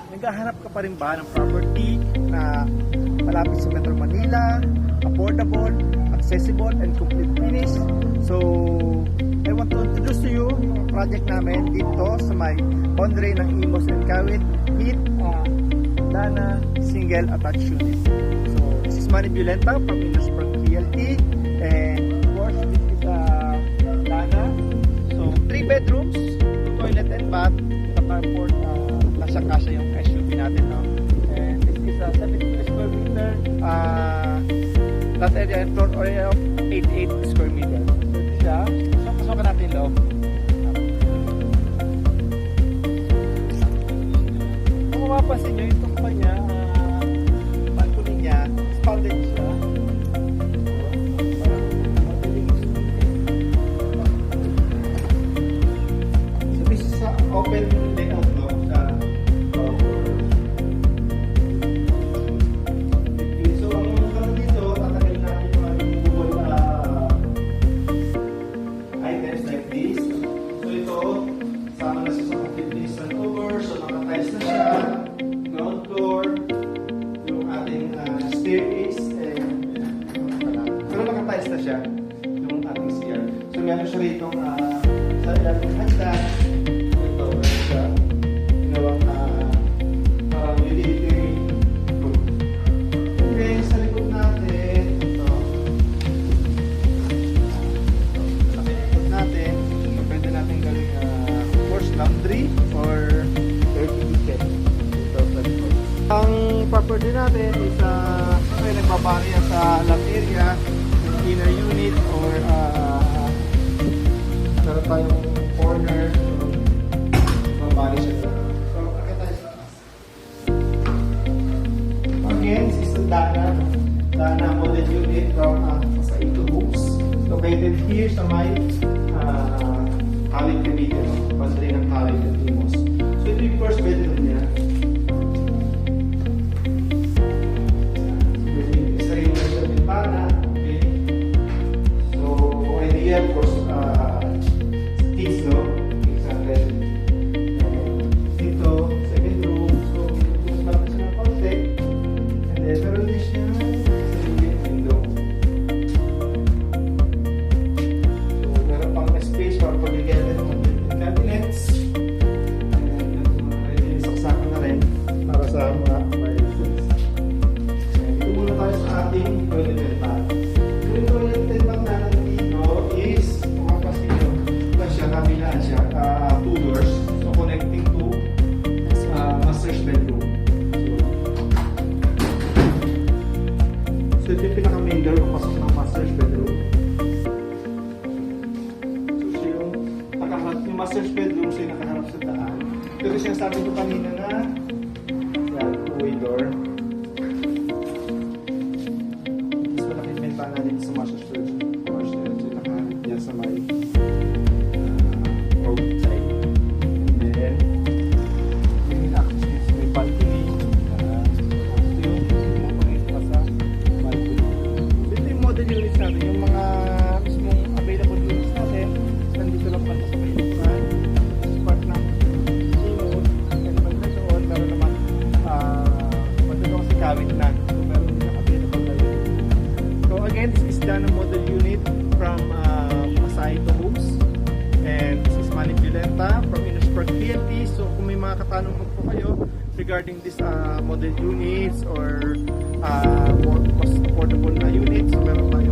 Naghahanap ka pa rin ba ng property na malapit sa Metro Manila, affordable, accessible, and complete finish? So, I want to introduce to you yung project namin dito sa may boundary ng Imus and Kawit with Dana single attached unit. So, this is Manny Violenta from Inderspark PLT, and of course, this is Dana. So, 3 bedrooms, toilet and bath, the carport, kasya-kasya yung SUV natin, no? And this is a 72 square meter lot area and floor area of 88 square meter. So, ito siya. So, pasokan natin yung loob. Kung mapapansin nyo, itong kanya, balcony niya, spalded siya. So, this is a open layout, no? Yung ating CR. So meron siya rito sa ilalim ng hagdan. Ito, meron siya ginawang parang utility room. And then sa likod natin, ito. Sa likod natin, so pwede natin gawing of course laundry or dirty kitchen. Ito sa likod. Ang property natin is nagbabarya sa lot area, inner unit or meron tayong corner, so mabali siya doon. So akit tayo sa taas. Again, this is the Dana model unit from sa Ito Books, located here sa may Kawit Cavite, boundary ng Kawit at Imus. So ito yung first bedroom niya. Of course, kids, no? Example, dito, second room, so yung lang siya ng konti, and then meron din siya sa window. So, meron pang space para pagbigyan ng mga cabinets, and then saksakan na rin para sa mga appliances. Dito muna tayo sa ating toilet and bath. Yung toilet and bath natin is mapapansin nyo na siya, kabilaan siya, 2 doors, so connecting to master's bedroom. So ito yung pinaka main door papasok ng master's bedroom. So yung nakaharap yung master's bedroom, so yung nakaharap sa daan. Pero sinasabi ko kanina na two-way door. Mas malaking bintana dito sa master's bedroom. Sa may roadside, and then yung access dito sa may balcony. Ito yung pangit pa sa balcony. Ito yung model units natin, yung mga mismong available units natin nandito lang pala sa may lugar. Part ng sinod and pagkasoon, meron naman matulong si Kawit na, so meron din ang available na unit. So again, this is Dana model unit from Ito Homes, and this is Manny Violenta from Inderspark PLT. So kung may mga katanungan po kayo regarding this model units or more cost affordable na units, so meron tayo